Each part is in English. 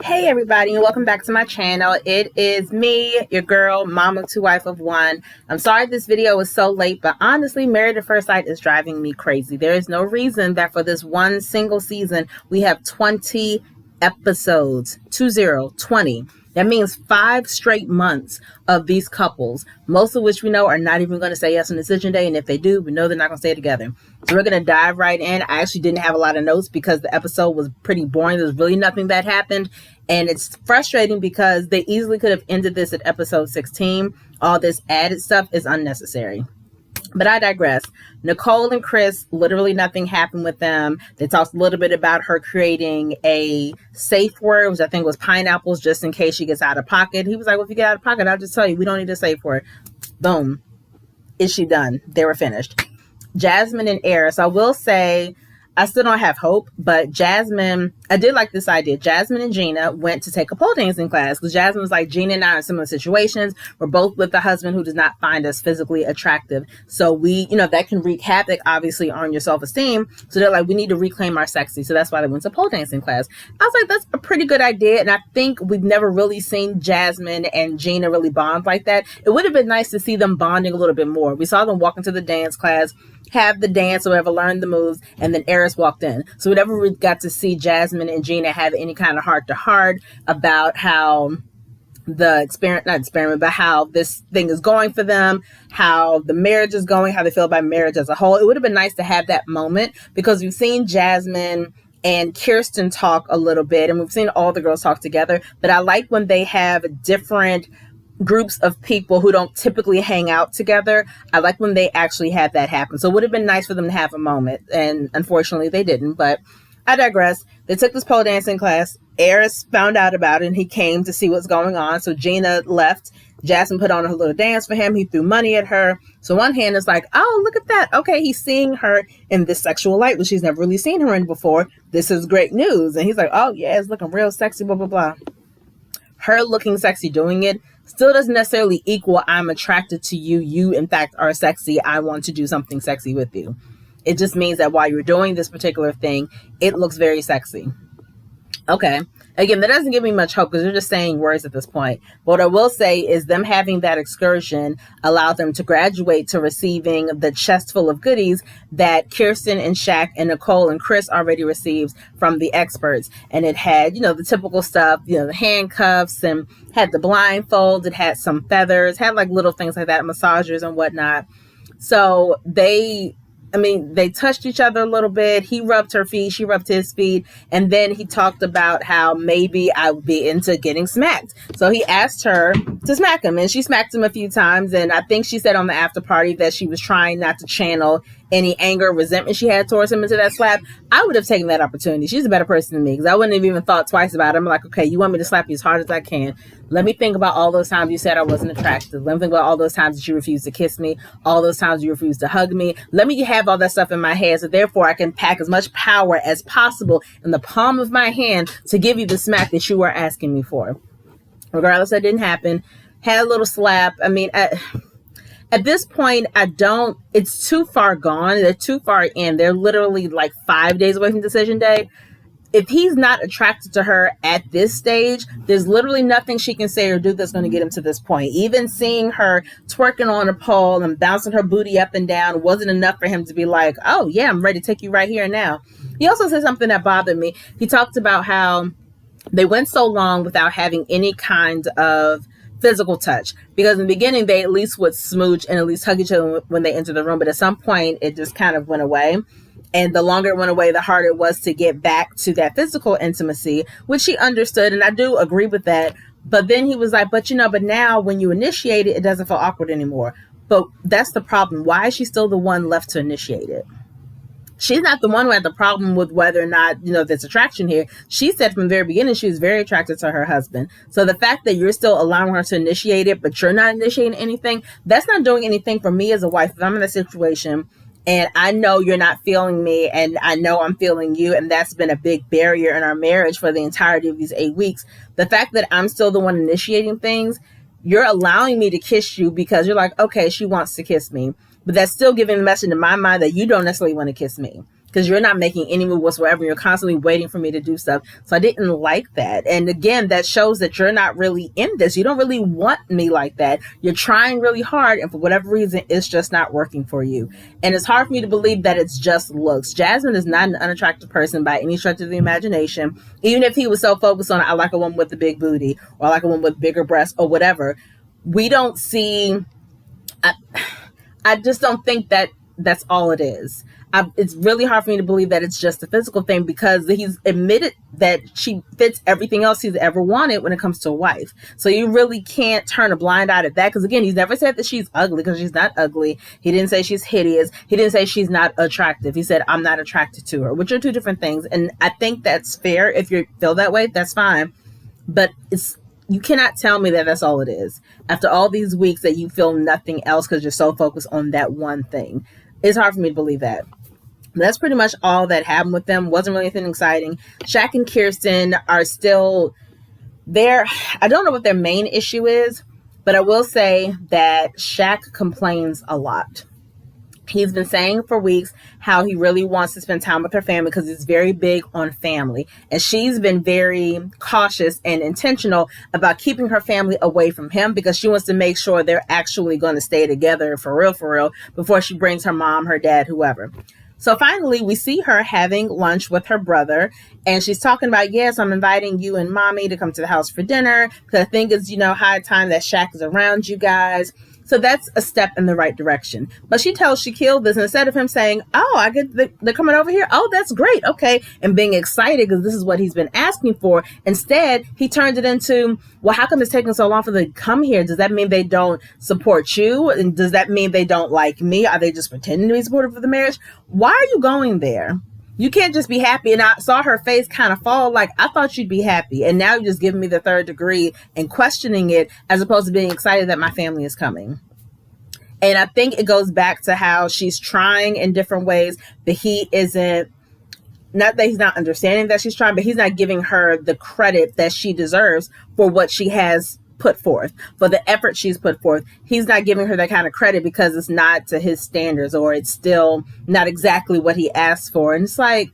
Hey everybody, and welcome back to my channel. It is me, your girl, mom of two, wife of one. I'm sorry this video was so late, but honestly, Married at First Sight is driving me crazy. There is no reason that for this one single season, we have 20 episodes. 20. That means 5 straight months of these couples, most of which we know are not even going to say yes on decision day. And if they do, we know they're not going to stay together. So we're going to dive right in. I actually didn't have a lot of notes because the episode was pretty boring. There's really nothing that happened. And it's frustrating because they easily could have ended this at episode 16. All this added stuff is unnecessary. But I digress. Nicole and Chris, literally nothing happened with them. They talked a little bit about her creating a safe word, which I think was pineapples, just in case she gets out of pocket. He was like, well, if you get out of pocket, I'll just tell you, we don't need a safe word. Boom. Is she done? They were finished. Jasmine and Eris. I will say, I still don't have hope, but Jasmine, I did like this idea. Jasmine and Gina went to take a pole dancing class because Jasmine was like, Gina and I are in similar situations. We're both with a husband who does not find us physically attractive. So we, that can wreak havoc, obviously, on your self-esteem. So they're like, we need to reclaim our sexy. So that's why they went to pole dancing class. I was like, that's a pretty good idea. And I think we've never really seen Jasmine and Gina really bond like that. It would have been nice to see them bonding a little bit more. We saw them walk into the dance class, have the dance or whatever, learn the moves, and then Eris walked in. So whenever we got to see Jasmine and Gina have any kind of heart-to-heart about how but how this thing is going for them, how the marriage is going, how they feel about marriage as a whole, it would have been nice to have that moment because we've seen Jasmine and Kirsten talk a little bit, and we've seen all the girls talk together, but I like when they have different groups of people who don't typically hang out together. I like when they actually had that happen. So it would have been nice for them to have a moment. And unfortunately they didn't, but I digress. They took this pole dancing class. Eris found out about it and he came to see what's going on. So Gina left. Jasmine put on her little dance for him. He threw money at her. So one hand is like, oh, look at that. Okay, he's seeing her in this sexual light, which he's never really seen her in before. This is great news. And he's like, oh yeah, it's looking real sexy, blah, blah, blah. Her looking sexy doing it still doesn't necessarily equal I'm attracted to you. You, in fact, are sexy. I want to do something sexy with you. It just means that while you're doing this particular thing, it looks very sexy. Okay. Again, that doesn't give me much hope because they're just saying words at this point. But what I will say is them having that excursion allowed them to graduate to receiving the chest full of goodies that Kirsten and Shaq and Nicole and Chris already received from the experts. And it had, the typical stuff, the handcuffs, and had the blindfold. It had some feathers, had like little things like that, massagers and whatnot. So they touched each other a little bit. He rubbed her feet. She rubbed his feet. And then he talked about how maybe I would be into getting smacked. So he asked her to smack him. And she smacked him a few times. And I think she said on the after party that she was trying not to channel any anger or resentment she had towards him into that slap. I would have taken that opportunity. She's a better person than me because I wouldn't have even thought twice about it. I'm like, okay, you want me to slap you as hard as I can. Let me think about all those times you said I wasn't attractive. Let me think about all those times that you refused to kiss me. All those times you refused to hug me. Let me have all that stuff in my head so therefore I can pack as much power as possible in the palm of my hand to give you the smack that you were asking me for. Regardless, that didn't happen. Had a little slap. At this point, it's too far gone. They're too far in. They're literally like 5 days away from decision day. If he's not attracted to her at this stage, there's literally nothing she can say or do that's going to get him to this point. Even seeing her twerking on a pole and bouncing her booty up and down wasn't enough for him to be like, oh yeah, I'm ready to take you right here and now. He also said something that bothered me. He talked about how they went so long without having any kind of physical touch, because in the beginning they at least would smooch and at least hug each other when they entered the room, but at some point it just kind of went away, and the longer it went away, the harder it was to get back to that physical intimacy, which he understood, and I do agree with that. But then he was like, but now when you initiate it, it doesn't feel awkward anymore. But that's the problem. Why is she still the one left to initiate it? She's not the one who had the problem with whether or not, there's attraction here. She said from the very beginning she was very attracted to her husband. So the fact that you're still allowing her to initiate it, but you're not initiating anything, that's not doing anything for me as a wife. If I'm in a situation and I know you're not feeling me and I know I'm feeling you, and that's been a big barrier in our marriage for the entirety of these 8 weeks, the fact that I'm still the one initiating things, you're allowing me to kiss you because you're like, okay, she wants to kiss me. But that's still giving the message in my mind that you don't necessarily want to kiss me. because you're not making any move whatsoever. You're constantly waiting for me to do stuff. So I didn't like that. And again, that shows that you're not really in this. You don't really want me like that. You're trying really hard, and for whatever reason, it's just not working for you. And it's hard for me to believe that it's just looks. Jasmine is not an unattractive person by any stretch of the imagination. Even if he was so focused on, I like a woman with a big booty, or I like a woman with bigger breasts, or whatever, we don't see... I just don't think that that's all it is. It's really hard for me to believe that it's just a physical thing, because he's admitted that she fits everything else he's ever wanted when it comes to a wife. So you really can't turn a blind eye to that, because again, he's never said that she's ugly, because she's not ugly. He didn't say she's hideous. He didn't say she's not attractive. He said, I'm not attracted to her, which are two different things. And I think that's fair. If you feel that way, that's fine. But you cannot tell me that that's all it is. After all these weeks that you feel nothing else because you're so focused on that one thing. It's hard for me to believe that. That's pretty much all that happened with them. Wasn't really anything exciting. Shaq and Kirsten are still there. I don't know what their main issue is, but I will say that Shaq complains a lot. He's been saying for weeks how he really wants to spend time with her family because he's very big on family. And she's been very cautious and intentional about keeping her family away from him, because she wants to make sure they're actually going to stay together for real, before she brings her mom, her dad, whoever. So finally, we see her having lunch with her brother, and she's talking about, yes, I'm inviting you and mommy to come to the house for dinner, because I think it's, high time that Shaq is around you guys. So that's a step in the right direction. But she tells Shaquille this, and instead of him saying, oh, they're coming over here. Oh, that's great. Okay. And being excited because this is what he's been asking for. Instead, he turns it into, well, how come it's taking so long for them to come here? Does that mean they don't support you? And does that mean they don't like me? Are they just pretending to be supportive of the marriage? Why are you going there? You can't just be happy. And I saw her face kind of fall, like, I thought you'd be happy. And now you're just giving me the third degree and questioning it, as opposed to being excited that my family is coming. And I think it goes back to how she's trying in different ways, but he isn't, not that he's not understanding that she's trying, but he's not giving her the credit that she deserves for what she has put forth, for the effort she's put forth. He's not giving her that kind of credit because it's not to his standards, or it's still not exactly what he asked for. And it's like,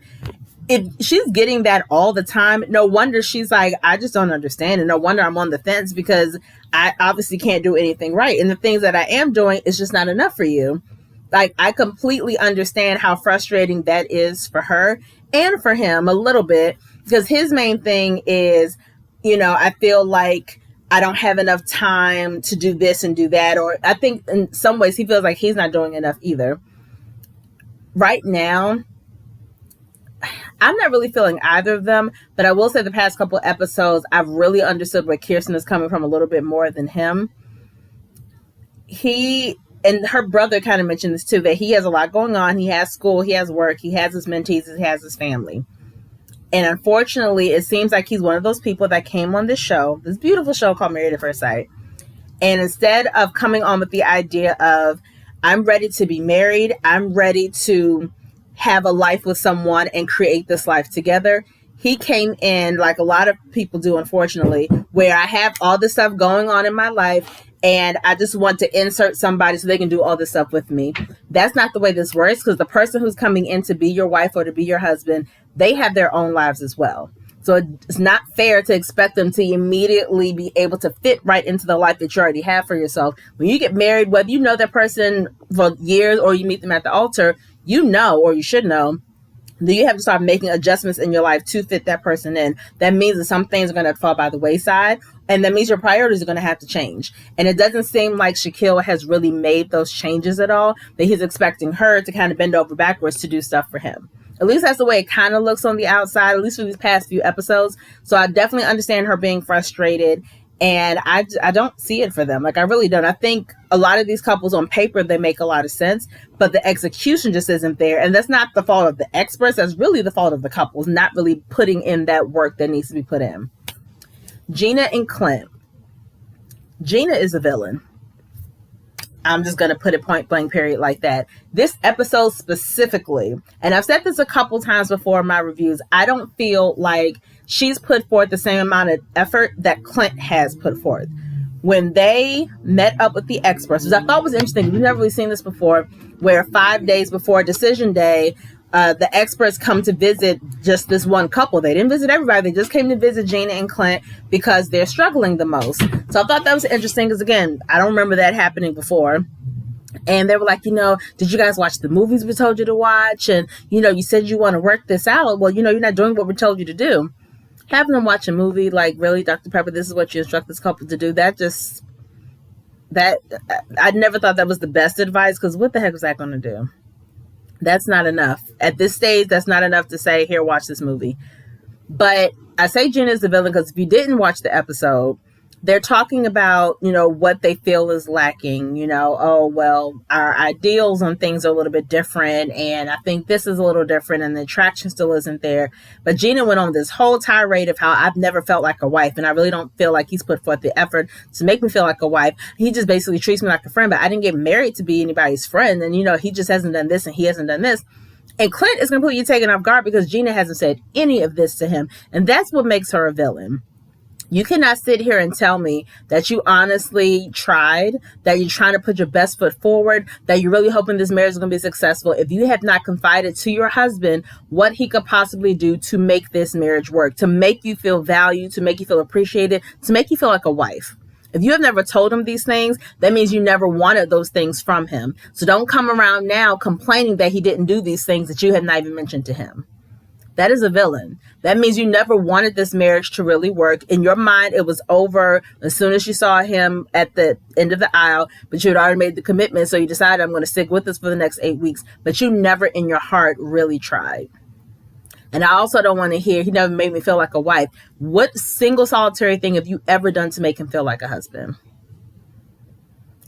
if she's getting that all the time, no wonder she's like, I just don't understand. And no wonder I'm on the fence, because I obviously can't do anything right. And the things that I am doing is just not enough for you. Like, I completely understand how frustrating that is for her and for him a little bit, because his main thing is, I feel like I don't have enough time to do this and do that. Or I think in some ways he feels like he's not doing enough either. Right now, I'm not really feeling either of them, but I will say the past couple episodes, I've really understood where Kirsten is coming from a little bit more than him. He and her brother kind of mentioned this too, that he has a lot going on. He has school, he has work, he has his mentees, he has his family. And unfortunately, it seems like he's one of those people that came on this show, this beautiful show called Married at First Sight. And instead of coming on with the idea of, I'm ready to be married, I'm ready to have a life with someone and create this life together, he came in like a lot of people do, unfortunately, where I have all this stuff going on in my life and I just want to insert somebody so they can do all this stuff with me. That's not the way this works, because the person who's coming in to be your wife or to be your husband, they have their own lives as well. So it's not fair to expect them to immediately be able to fit right into the life that you already have for yourself. When you get married, whether you know that person for years or you meet them at the altar, or you should know, that you have to start making adjustments in your life to fit that person in. That means that some things are going to fall by the wayside, and that means your priorities are going to have to change. And it doesn't seem like Shaquille has really made those changes at all, that he's expecting her to kind of bend over backwards to do stuff for him. At least that's the way it kind of looks on the outside, at least for these past few episodes. So I definitely understand her being frustrated, and I don't see it for them. Like, I really don't. I think a lot of these couples on paper, they make a lot of sense, but the execution just isn't there. And that's not the fault of the experts. That's really the fault of the couples not really putting in that work that needs to be put in. Gina and Clint. Gina is a villain. I'm just going to put it point blank period like that. This episode specifically, and I've said this a couple times before in my reviews, I don't feel like she's put forth the same amount of effort that Clint has put forth. When they met up with the experts, which I thought was interesting, we've never really seen this before, where 5 days before decision day, the experts come to visit just this one couple. They didn't visit everybody. They just came to visit Gina and Clint because they're struggling the most. So I thought that was interesting because, again, I don't remember that happening before. And they were like, did you guys watch the movies we told you to watch? And, you said you want to work this out. Well, you're not doing what we told you to do. Having them watch a movie like, really, Dr. Pepper, this is what you instruct this couple to do. I never thought that was the best advice, because what the heck was that going to do? That's not enough. At this stage, that's not enough to say, here, watch this movie. But I say Gina is the villain because if you didn't watch the episode, they're talking about, what they feel is lacking, oh, well, our ideals on things are a little bit different. And I think this is a little different and the attraction still isn't there. But Gina went on this whole tirade of how I've never felt like a wife. And I really don't feel like he's put forth the effort to make me feel like a wife. He just basically treats me like a friend, but I didn't get married to be anybody's friend. And, he just hasn't done this and he hasn't done this. And Clint is completely taken off guard because Gina hasn't said any of this to him. And that's what makes her a villain. You cannot sit here and tell me that you honestly tried, that you're trying to put your best foot forward, that you're really hoping this marriage is going to be successful, if you have not confided to your husband what he could possibly do to make this marriage work, to make you feel valued, to make you feel appreciated, to make you feel like a wife. If you have never told him these things, that means you never wanted those things from him. So don't come around now complaining that he didn't do these things that you had not even mentioned to him. That is a villain. That means you never wanted this marriage to really work. In your mind, it was over as soon as you saw him at the end of the aisle, but you had already made the commitment. So you decided, I'm going to stick with this for the next 8 weeks, but you never in your heart really tried. And I also don't want to hear, he never made me feel like a wife. What single solitary thing have you ever done to make him feel like a husband?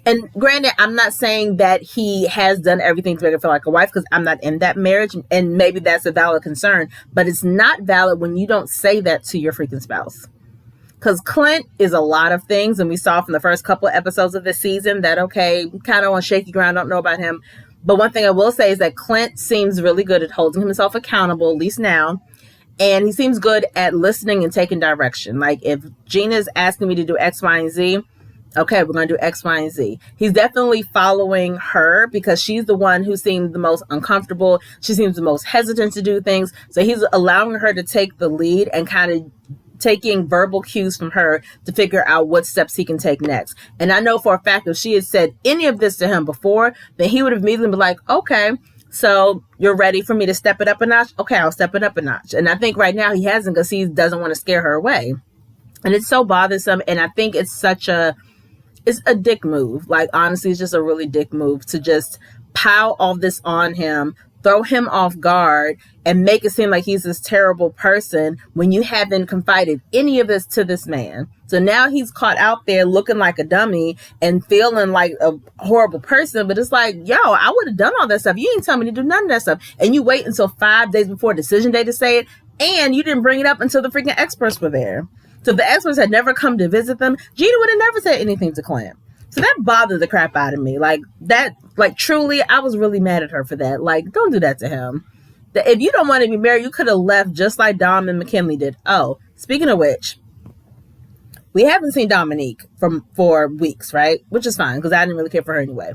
And granted, I'm not saying that he has done everything to make her feel like a wife, because I'm not in that marriage, and maybe that's a valid concern, but it's not valid when you don't say that to your freaking spouse. Because Clint is a lot of things, and we saw from the first couple of episodes of this season that, okay, kind of on shaky ground, don't know about him. But one thing I will say is that Clint seems really good at holding himself accountable, at least now. And he seems good at listening and taking direction. Like if Gina's asking me to do X, Y, and Z, okay, we're going to do X, Y, and Z. He's definitely following her because she's the one who seemed the most uncomfortable. She seems the most hesitant to do things. So he's allowing her to take the lead and kind of taking verbal cues from her to figure out what steps he can take next. And I know for a fact if she had said any of this to him before, then he would have immediately been like, okay, so you're ready for me to step it up a notch? Okay, I'll step it up a notch. And I think right now he hasn't, because he doesn't want to scare her away. And it's so bothersome. And I think it's it's a dick move. Like, honestly, it's just a really dick move to just pile all this on him, throw him off guard, and make it seem like he's this terrible person when you haven't confided any of this to this man. So now he's caught out there looking like a dummy and feeling like a horrible person. But it's like, yo, I would have done all that stuff. You didn't tell me to do none of that stuff. And you wait until 5 days before decision day to say it. And you didn't bring it up until the freaking experts were there. So if the experts had never come to visit them, Gina would have never said anything to Clint. So that bothered the crap out of me. Truly, I was really mad at her for that. Like, don't do that to him. If you don't want to be married, you could have left just like Dom and McKinley did. Oh, speaking of which, we haven't seen Dominique for weeks, right? Which is fine, because I didn't really care for her anyway.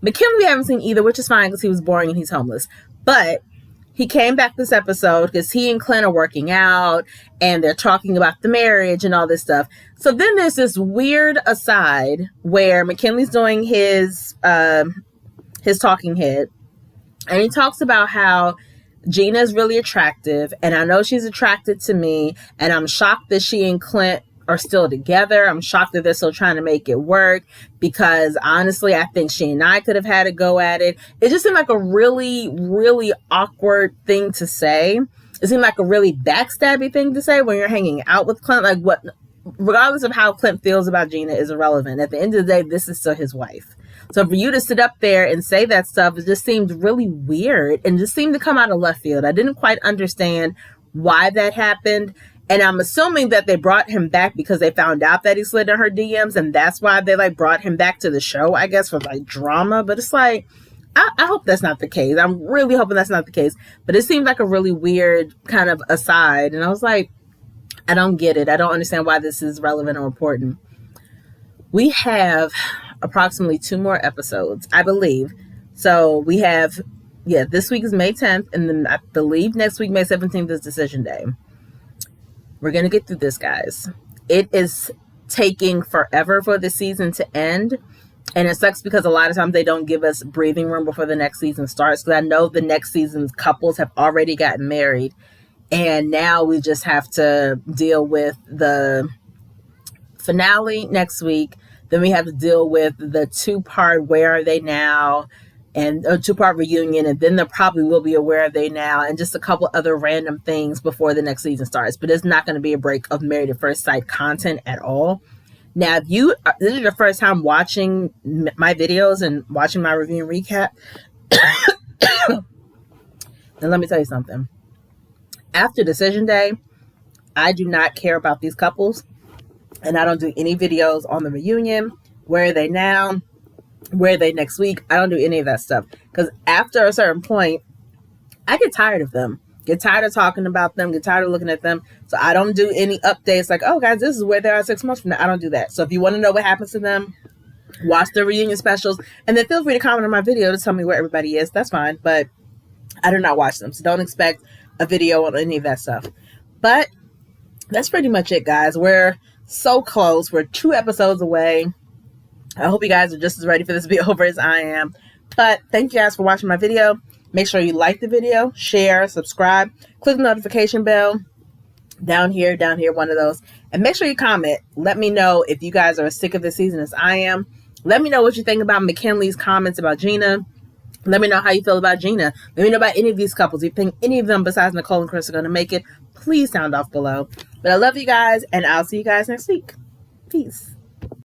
McKinley we haven't seen either, which is fine, because he was boring and he's homeless. But he came back this episode because he and Clint are working out and they're talking about the marriage and all this stuff. So then there's this weird aside where McKinley's doing his talking head, and he talks about how Gina is really attractive, and I know she's attracted to me, and I'm shocked that she and Clint are still together. I'm shocked that they're still trying to make it work, because honestly, I think she and I could have had a go at it. It just seemed like a really, really awkward thing to say. It seemed like a really backstabby thing to say when you're hanging out with Clint. Like, what, regardless of how Clint feels about Gina is irrelevant. At the end of the day, this is still his wife. So for you to sit up there and say that stuff, it just seemed really weird and just seemed to come out of left field. I didn't quite understand why that happened. And I'm assuming that they brought him back because they found out that he slid in her DMs, and that's why they brought him back to the show, I guess, for drama. But it's like, I hope that's not the case. I'm really hoping that's not the case. But it seemed like a really weird kind of aside. And I was like, I don't get it. I don't understand why this is relevant or important. We have approximately 2 more episodes, I believe. So we have Yeah, this week is May 10th, and then I believe next week, May 17th, is decision day. We're going to get through this, guys. It is taking forever for the season to end. And it sucks because a lot of times they don't give us breathing room before the next season starts. Because I know the next season's couples have already gotten married. And now we just have to deal with the finale next week. Then we have to deal with the 2-part Where Are They Now? And a 2-part reunion. And then there probably will be a Where Are They Now? And just a couple other random things before the next season starts. But it's not going to be a break of Married at First Sight content at all. Now, if this is your first time watching my videos and watching my review and recap, then let me tell you something. After decision day, I do not care about these couples, and I don't do any videos on the reunion. Where are they now? Where are they next week? I don't do any of that stuff, because after a certain point, I get tired of them. Get tired of talking about them, get tired of looking at them. So I don't do any updates like, oh, guys, this is where they are 6 months from now. I don't do that. So if you want to know what happens to them, watch the reunion specials. And then feel free to comment on my video to tell me where everybody is. That's fine. But I do not watch them. So don't expect a video on any of that stuff. But that's pretty much it, guys. We're so close. We're 2 episodes away. I hope you guys are just as ready for this to be over as I am. But thank you guys for watching my video. Make sure you like the video, share, subscribe, click the notification bell down here, one of those. And make sure you comment. Let me know if you guys are as sick of this season as I am. Let me know what you think about McKinley's comments about Gina. Let me know how you feel about Gina. Let me know about any of these couples. If you think any of them besides Nicole and Chris are going to make it, please sound off below. But I love you guys, and I'll see you guys next week. Peace.